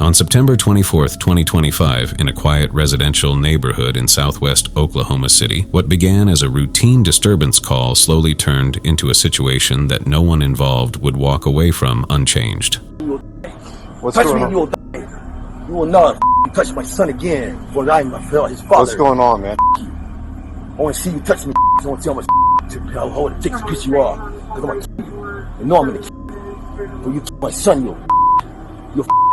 On September 24, 2025, in a quiet residential neighborhood in southwest Oklahoma City, what began as a routine disturbance call slowly turned into a situation that no one involved would walk away from unchanged. What's touch going me, on? You will die. You will not touch my son again, for I am his father. What's going on, man? I want to see you touch me. I want to see how much how it takes to piss you off. Because I'm going to kill you. You know I'm going to kill you. For you kill my son, you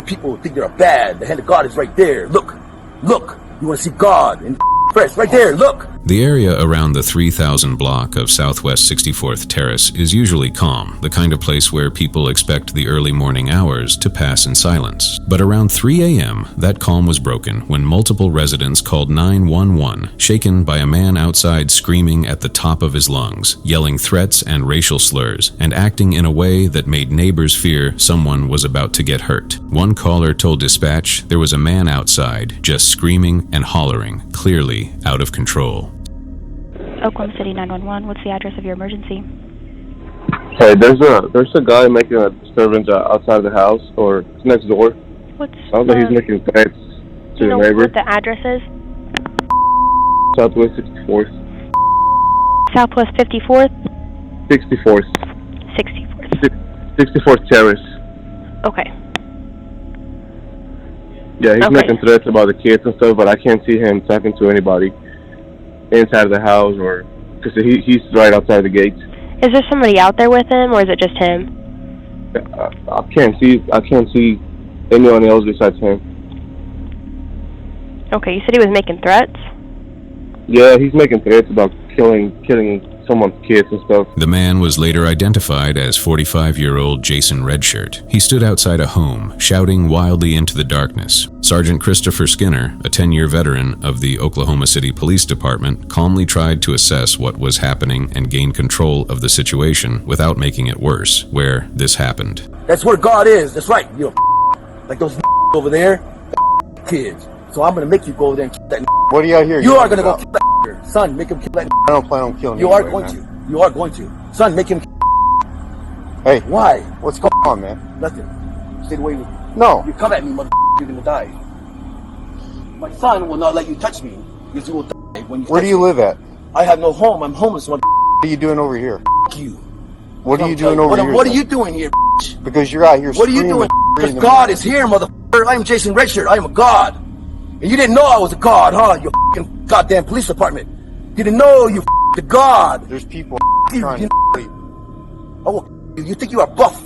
people think you're bad. The hand of God is right there. Look. You want to see God in fresh right there. Look. The area around the 3000 block of Southwest 64th Terrace is usually calm, the kind of place where people expect the early morning hours to pass in silence. But around 3 a.m., that calm was broken when multiple residents called 911, shaken by a man outside screaming at the top of his lungs, yelling threats and racial slurs, and acting in a way that made neighbors fear someone was about to get hurt. One caller told dispatch there was a man outside just screaming and hollering, clearly out of control. Oklahoma City 911, what's the address of your emergency? Hey, there's a guy making a disturbance outside of the house or next door. Sounds like he's making threats to the neighbor. What the address is? Southwest 64th. Southwest 54th? 64th. 64th. 64th Terrace. Okay. Yeah, he's making threats about the kids and stuff, but I can't see him talking to anybody inside of the house or because he's right outside the gates. Is there somebody out there with him, or is it just him? I can't see anyone else besides him. Okay, you said he was making threats? Yeah, he's making threats about killing someone's kids and stuff. The man was later identified as 45-year-old Jason Redshirt. He stood outside a home, shouting wildly into the darkness. Sergeant Christopher Skinner, a 10-year veteran of the Oklahoma City Police Department, calmly tried to assess what was happening and gain control of the situation without making it worse, where this happened. That's where God is. That's right. You like those over there, kids. So I'm going to make you go over there and kill that. What are you out here? You are going to go kill that. Son, make him kill that. I don't plan on killing you. You are going to. You are going to. Son, make him. Hey. Why? What's going on, man? Nothing. Stay away with me. No. You come at me, mother. You're going to die. My son will not let you touch me because you will die when you. Where do you live at? I have no home. I'm homeless, mother. What are you doing over here? You. What are you doing over here? What are you doing here? Because you're out here. What are you doing? Because God is here, mother. I'm Jason Redshirt. I am a God. And you didn't know I was a God, huh? You fucking goddamn police department. You didn't know you the God. There's people trying to I will you think you are buff?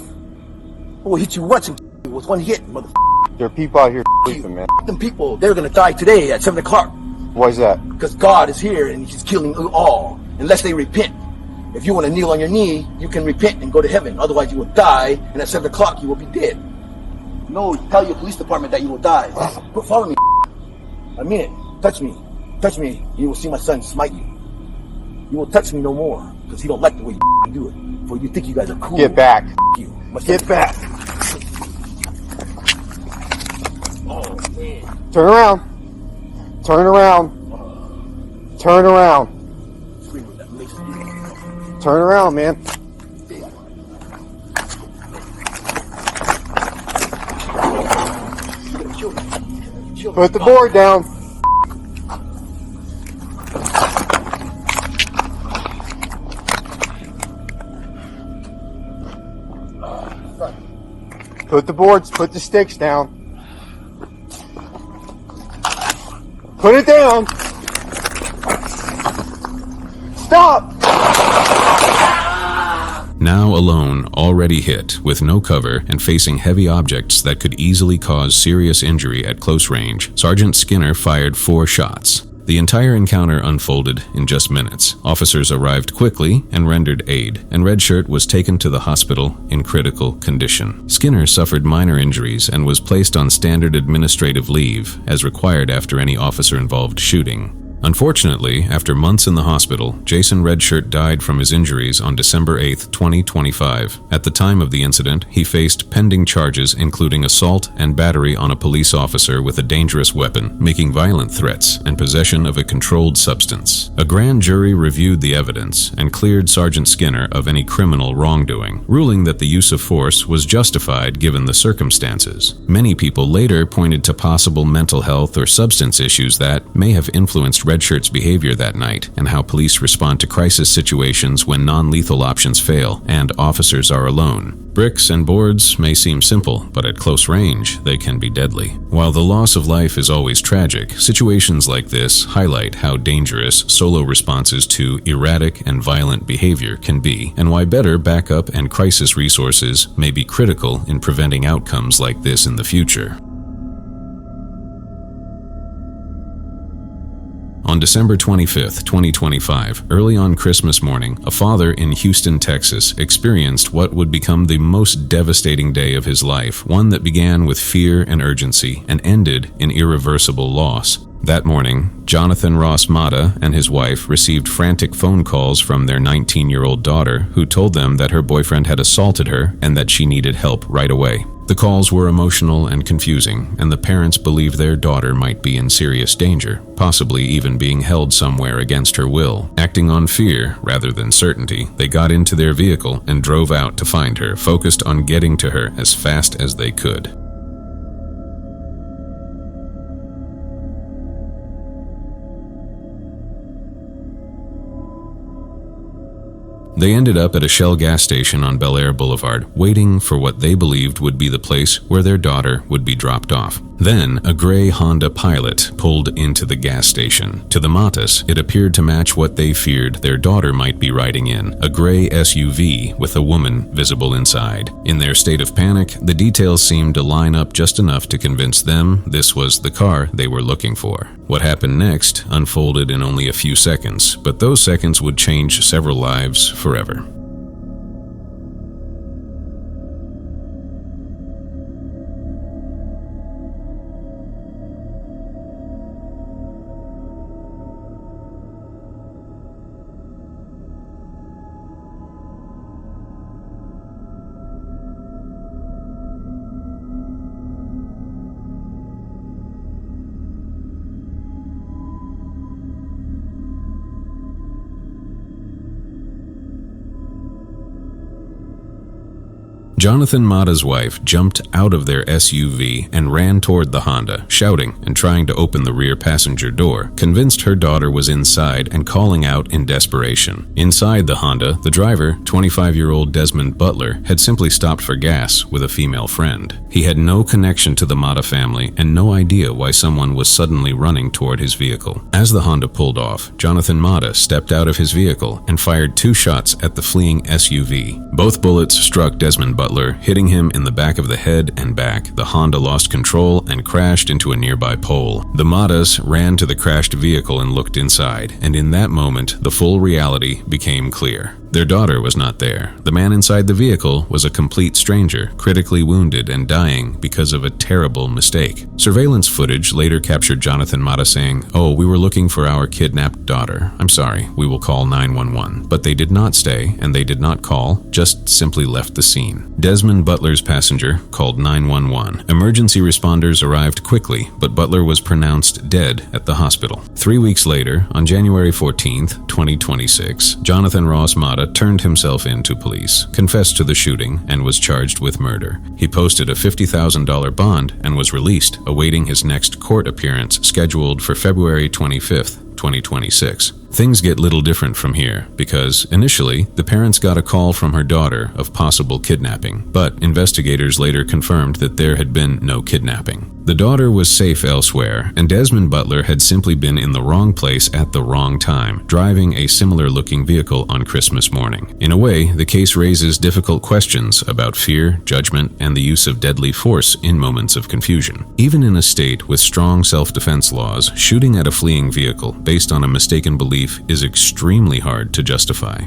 I will hit you once and with one hit, mother. There are people out here sleeping, man. Them people, they're gonna die today at 7 o'clock. Why is that? Because God is here and he's killing you all. Unless they repent. If you want to kneel on your knee, you can repent and go to heaven. Otherwise you will die, and at 7 o'clock you will be dead. No, tell your police department that you will die. Follow me. I mean it. Touch me. Touch me. You will see my son smite you. You will touch me no more. Because he don't like the way you do it. For you think you guys are cool. Get back. You. Get back. Oh, man. Turn around. Turn around. Turn around. Turn around, man. Put the board down. Put the boards, put the sticks down. Put it down. Stop! Now alone, already hit, with no cover, and facing heavy objects that could easily cause serious injury at close range, Sergeant Skinner fired 4 shots. The entire encounter unfolded in just minutes. Officers arrived quickly and rendered aid, and Redshirt was taken to the hospital in critical condition. Skinner suffered minor injuries and was placed on standard administrative leave, as required after any officer-involved shooting. Unfortunately, after months in the hospital, Jason Redshirt died from his injuries on December 8, 2025. At the time of the incident, he faced pending charges including assault and battery on a police officer with a dangerous weapon, making violent threats, and possession of a controlled substance. A grand jury reviewed the evidence and cleared Sergeant Skinner of any criminal wrongdoing, ruling that the use of force was justified given the circumstances. Many people later pointed to possible mental health or substance issues that may have influenced Redshirt's behavior that night, and how police respond to crisis situations when non-lethal options fail and officers are alone. Bricks and boards may seem simple, but at close range, they can be deadly. While the loss of life is always tragic, situations like this highlight how dangerous solo responses to erratic and violent behavior can be, and why better backup and crisis resources may be critical in preventing outcomes like this in the future. On December 25, 2025, early on Christmas morning, a father in Houston, Texas, experienced what would become the most devastating day of his life, one that began with fear and urgency and ended in irreversible loss. That morning, Jonathan Ross Mata and his wife received frantic phone calls from their 19-year-old daughter, who told them that her boyfriend had assaulted her and that she needed help right away. The calls were emotional and confusing, and the parents believed their daughter might be in serious danger, possibly even being held somewhere against her will. Acting on fear rather than certainty, they got into their vehicle and drove out to find her, focused on getting to her as fast as they could. They ended up at a Shell gas station on Bel Air Boulevard, waiting for what they believed would be the place where their daughter would be dropped off. Then, a gray Honda Pilot pulled into the gas station. To the Matas, it appeared to match what they feared their daughter might be riding in, a gray SUV with a woman visible inside. In their state of panic, the details seemed to line up just enough to convince them this was the car they were looking for. What happened next unfolded in only a few seconds, but those seconds would change several lives forever. Jonathan Mata's wife jumped out of their SUV and ran toward the Honda, shouting and trying to open the rear passenger door, convinced her daughter was inside and calling out in desperation. Inside the Honda, the driver, 25-year-old Desmond Butler, had simply stopped for gas with a female friend. He had no connection to the Mata family and no idea why someone was suddenly running toward his vehicle. As the Honda pulled off, Jonathan Mata stepped out of his vehicle and fired 2 shots at the fleeing SUV. Both bullets struck Desmond Butler, hitting him in the back of the head and back. The Honda lost control and crashed into a nearby pole. The Matas ran to the crashed vehicle and looked inside, and in that moment, the full reality became clear. Their daughter was not there. The man inside the vehicle was a complete stranger, critically wounded and dying because of a terrible mistake. Surveillance footage later captured Jonathan Mata saying, "Oh, we were looking for our kidnapped daughter. I'm sorry, we will call 911. But they did not stay, and they did not call, just simply left the scene. Desmond Butler's passenger called 911. Emergency responders arrived quickly, but Butler was pronounced dead at the hospital. 3 weeks later, on January 14th, 2026, Jonathan Ross Mata turned himself in to police, confessed to the shooting, and was charged with murder. He posted a $50,000 bond and was released, awaiting his next court appearance scheduled for February 25th, 2026. Things get little different from here because, initially, the parents got a call from her daughter of possible kidnapping, but investigators later confirmed that there had been no kidnapping. The daughter was safe elsewhere, and Desmond Butler had simply been in the wrong place at the wrong time, driving a similar-looking vehicle on Christmas morning. In a way, the case raises difficult questions about fear, judgment, and the use of deadly force in moments of confusion. Even in a state with strong self-defense laws, shooting at a fleeing vehicle based on a mistaken belief is extremely hard to justify.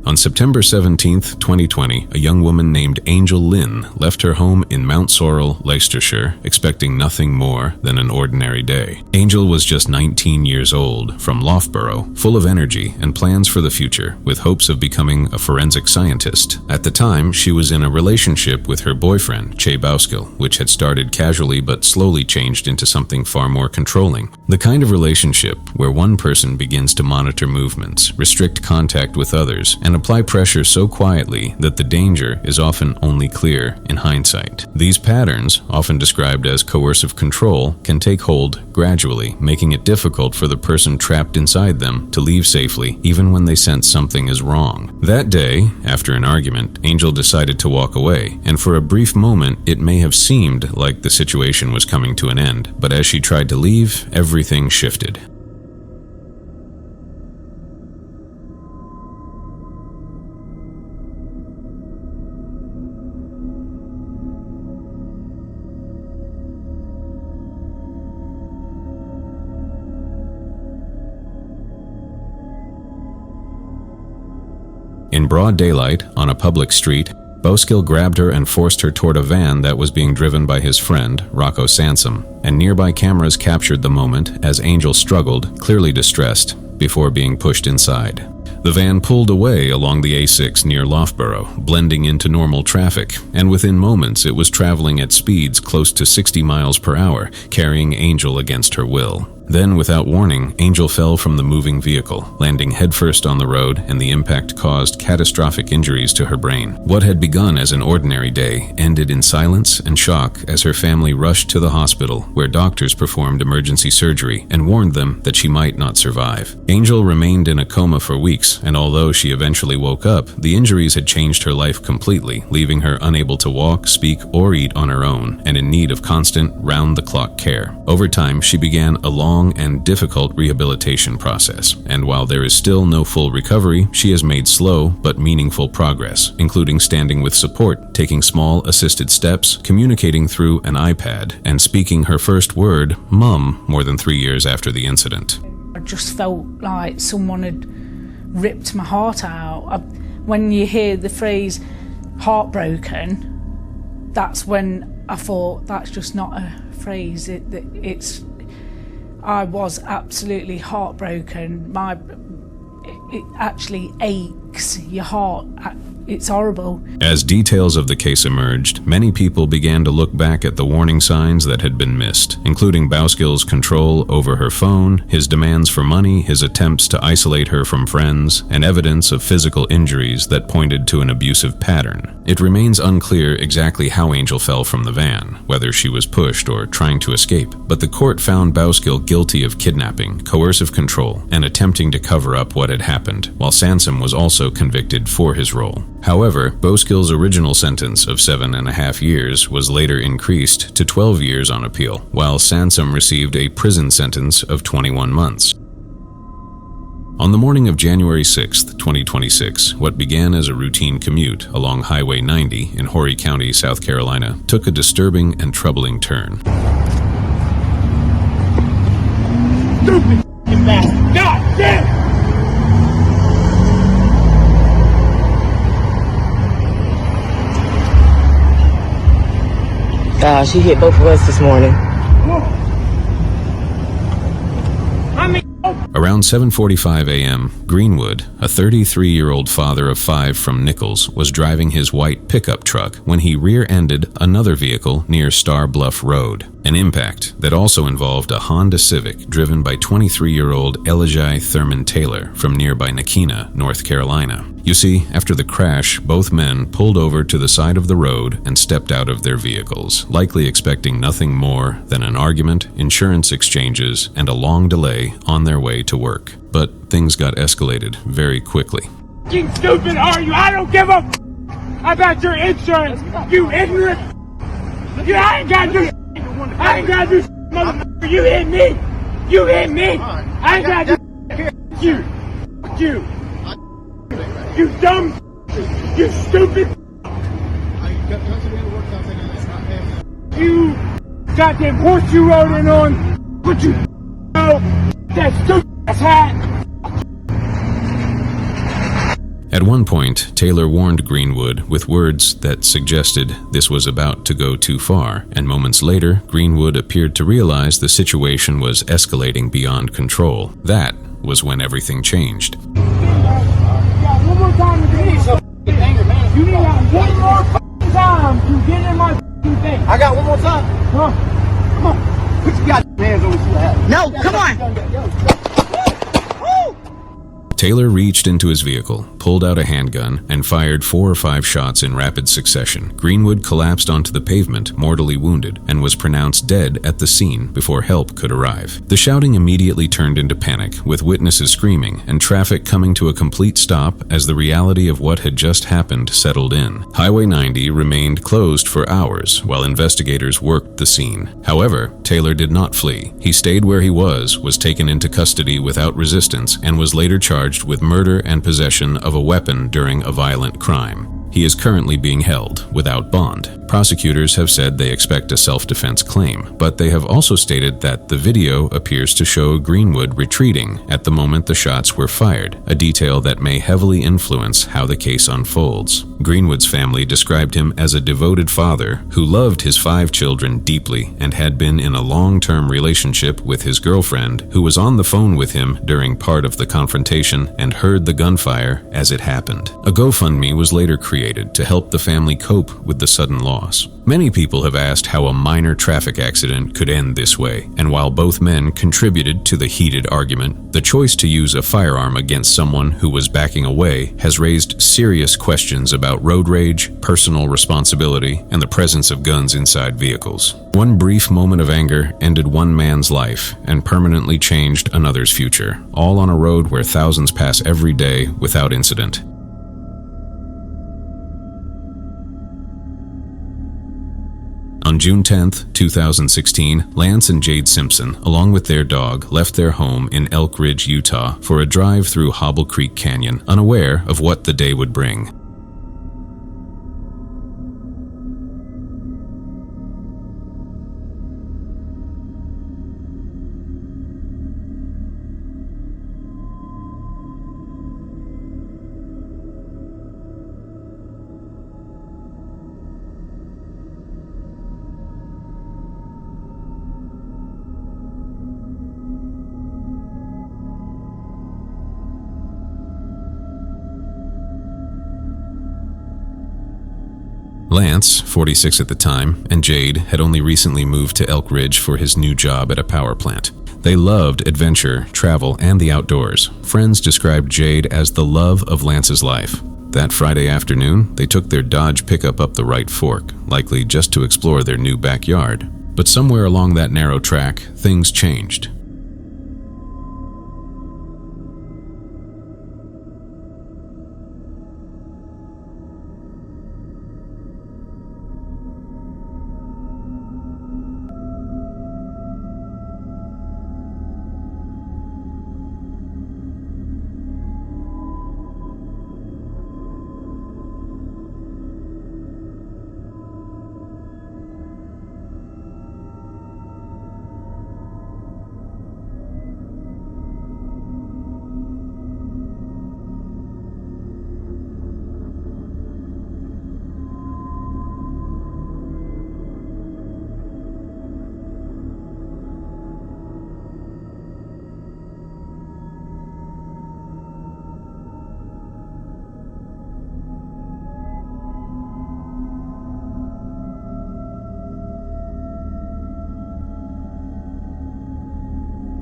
On September 17, 2020, a young woman named Angel Lynn left her home in Mount Sorrel, Leicestershire, expecting nothing more than an ordinary day. Angel was just 19 years old, from Loughborough, full of energy and plans for the future, with hopes of becoming a forensic scientist. At the time, she was in a relationship with her boyfriend, Che Bauskill, which had started casually but slowly changed into something far more controlling. The kind of relationship where one person begins to monitor movements, restrict contact with others, and apply pressure so quietly that the danger is often only clear in hindsight. These patterns, often described as coercive control, can take hold gradually, making it difficult for the person trapped inside them to leave safely even when they sense something is wrong. That day, after an argument, Angel decided to walk away, and for a brief moment it may have seemed like the situation was coming to an end, but as she tried to leave, everything shifted. In broad daylight, on a public street, Bauskill grabbed her and forced her toward a van that was being driven by his friend, Rocco Sansom, and nearby cameras captured the moment as Angel struggled, clearly distressed, before being pushed inside. The van pulled away along the A6 near Loughborough, blending into normal traffic, and within moments it was traveling at speeds close to 60 miles per hour, carrying Angel against her will. Then, without warning, Angel fell from the moving vehicle, landing headfirst on the road, and the impact caused catastrophic injuries to her brain. What had begun as an ordinary day ended in silence and shock as her family rushed to the hospital, where doctors performed emergency surgery and warned them that she might not survive. Angel remained in a coma for weeks, and although she eventually woke up, the injuries had changed her life completely, leaving her unable to walk, speak, or eat on her own, and in need of constant, round-the-clock care. Over time, she began a long and difficult rehabilitation process, and while there is still no full recovery, she has made slow but meaningful progress, including standing with support, taking small assisted steps, communicating through an iPad, and speaking her first word, Mum, more than 3 years after the incident. I just felt like someone had ripped my heart out. When you hear the phrase heartbroken, that's when I thought that's just not a phrase. I was absolutely heartbroken. It actually aches, your heart. It's horrible. As details of the case emerged, many people began to look back at the warning signs that had been missed, including Bauskill's control over her phone, his demands for money, his attempts to isolate her from friends, and evidence of physical injuries that pointed to an abusive pattern. It remains unclear exactly how Angel fell from the van, whether she was pushed or trying to escape, but the court found Bauskill guilty of kidnapping, coercive control, and attempting to cover up what had happened, while Sansom was also convicted for his role. However, Bauskill's original sentence of 7.5 years was later increased to 12 years on appeal, while Sansom received a prison sentence of 21 months. On the morning of January 6, 2026, what began as a routine commute along Highway 90 in Horry County, South Carolina, took a disturbing and troubling turn. Stupid bastard! God damn! She hit both of us this morning. Around 7:45 a.m., Greenwood, a 33-year-old father of 5 from Nichols, was driving his white pickup truck when he rear-ended another vehicle near Star Bluff Road, an impact that also involved a Honda Civic driven by 23-year-old Elijah Thurman Taylor from nearby Nakina, North Carolina. You see, after the crash, both men pulled over to the side of the road and stepped out of their vehicles, likely expecting nothing more than an argument, insurance exchanges, and a long delay on their way to work. But things got escalated very quickly. You stupid are you? I don't give a about your insurance, you ignorant. I ain't gotta do I ain't gotta do motherfucker. You hit me. You hit me. I ain't gotta do you. You. You dumb. You stupid. You goddamn horse you rode in on. What you know? That stupid ass hat. At one point, Taylor warned Greenwood with words that suggested this was about to go too far, and moments later, Greenwood appeared to realize the situation was escalating beyond control. That was when everything changed. One more time to get some anger, man. You need one more time to get in my thing. I got one more time. Come on. Put your goddamn hands on me, see what happens. No, come on. Taylor reached into his vehicle, pulled out a handgun, and fired 4 or 5 shots in rapid succession. Greenwood collapsed onto the pavement, mortally wounded, and was pronounced dead at the scene before help could arrive. The shouting immediately turned into panic, with witnesses screaming and traffic coming to a complete stop as the reality of what had just happened settled in. Highway 90 remained closed for hours while investigators worked the scene. However, Taylor did not flee. He stayed where he was taken into custody without resistance, and was later charged with murder and possession of a weapon during a violent crime. He is currently being held without bond. Prosecutors have said they expect a self-defense claim, but they have also stated that the video appears to show Greenwood retreating at the moment the shots were fired, a detail that may heavily influence how the case unfolds. Greenwood's family described him as a devoted father who loved his 5 children deeply and had been in a long-term relationship with his girlfriend, who was on the phone with him during part of the confrontation and heard the gunfire as it happened. A GoFundMe was later created to help the family cope with the sudden loss. Many people have asked how a minor traffic accident could end this way, and while both men contributed to the heated argument, the choice to use a firearm against someone who was backing away has raised serious questions about road rage, personal responsibility, and the presence of guns inside vehicles. One brief moment of anger ended one man's life and permanently changed another's future, all on a road where thousands pass every day without incident. On June 10, 2016, Lance and Jade Simpson, along with their dog, left their home in Elk Ridge, Utah, for a drive through Hobble Creek Canyon, unaware of what the day would bring. Lance, 46 at the time, and Jade had only recently moved to Elk Ridge for his new job at a power plant. They loved adventure, travel, and the outdoors. Friends described Jade as the love of Lance's life. That Friday afternoon, they took their Dodge pickup up the right fork, likely just to explore their new backyard. But somewhere along that narrow track, things changed.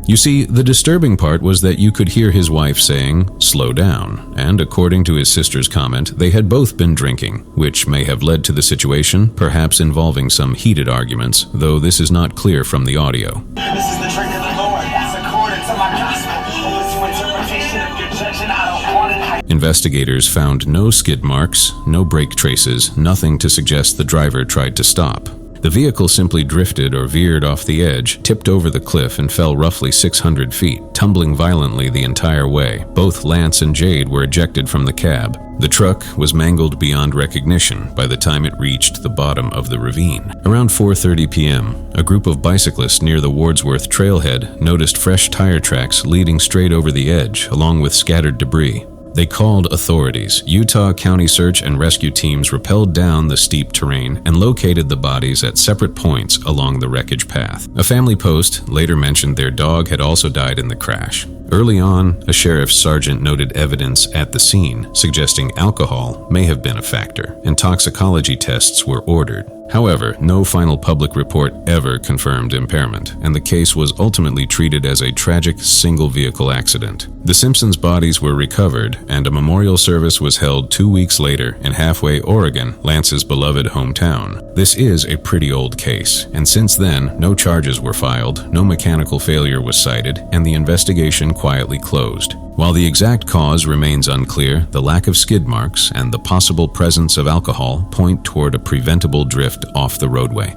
You see, the disturbing part was that you could hear his wife saying, "Slow down," and according to his sister's comment, they had both been drinking, which may have led to the situation, perhaps involving some heated arguments, though this is not clear from the audio. This is the drink of the Lord, that's according to my gospel. What's your interpretation of your judge, and I don't want it. Investigators found no skid marks, no brake traces, nothing to suggest the driver tried to stop. The vehicle simply drifted or veered off the edge, tipped over the cliff, and fell roughly 600 feet, tumbling violently the entire way. Both Lance and Jade were ejected from the cab. The truck was mangled beyond recognition by the time it reached the bottom of the ravine. Around 4:30 p.m., a group of bicyclists near the Wardsworth trailhead noticed fresh tire tracks leading straight over the edge, along with scattered debris. They called authorities. Utah County search and rescue teams rappelled down the steep terrain and located the bodies at separate points along the wreckage path. A family post later mentioned their dog had also died in the crash. Early on, a sheriff's sergeant noted evidence at the scene suggesting alcohol may have been a factor, and toxicology tests were ordered. However, no final public report ever confirmed impairment, and the case was ultimately treated as a tragic single-vehicle accident. The Simpsons' bodies were recovered, and a memorial service was held 2 weeks later in Halfway, Oregon, Lance's beloved hometown. This is a pretty old case, and since then, no charges were filed, no mechanical failure was cited, and the investigation quietly closed. While the exact cause remains unclear, the lack of skid marks and the possible presence of alcohol point toward a preventable drift off the roadway.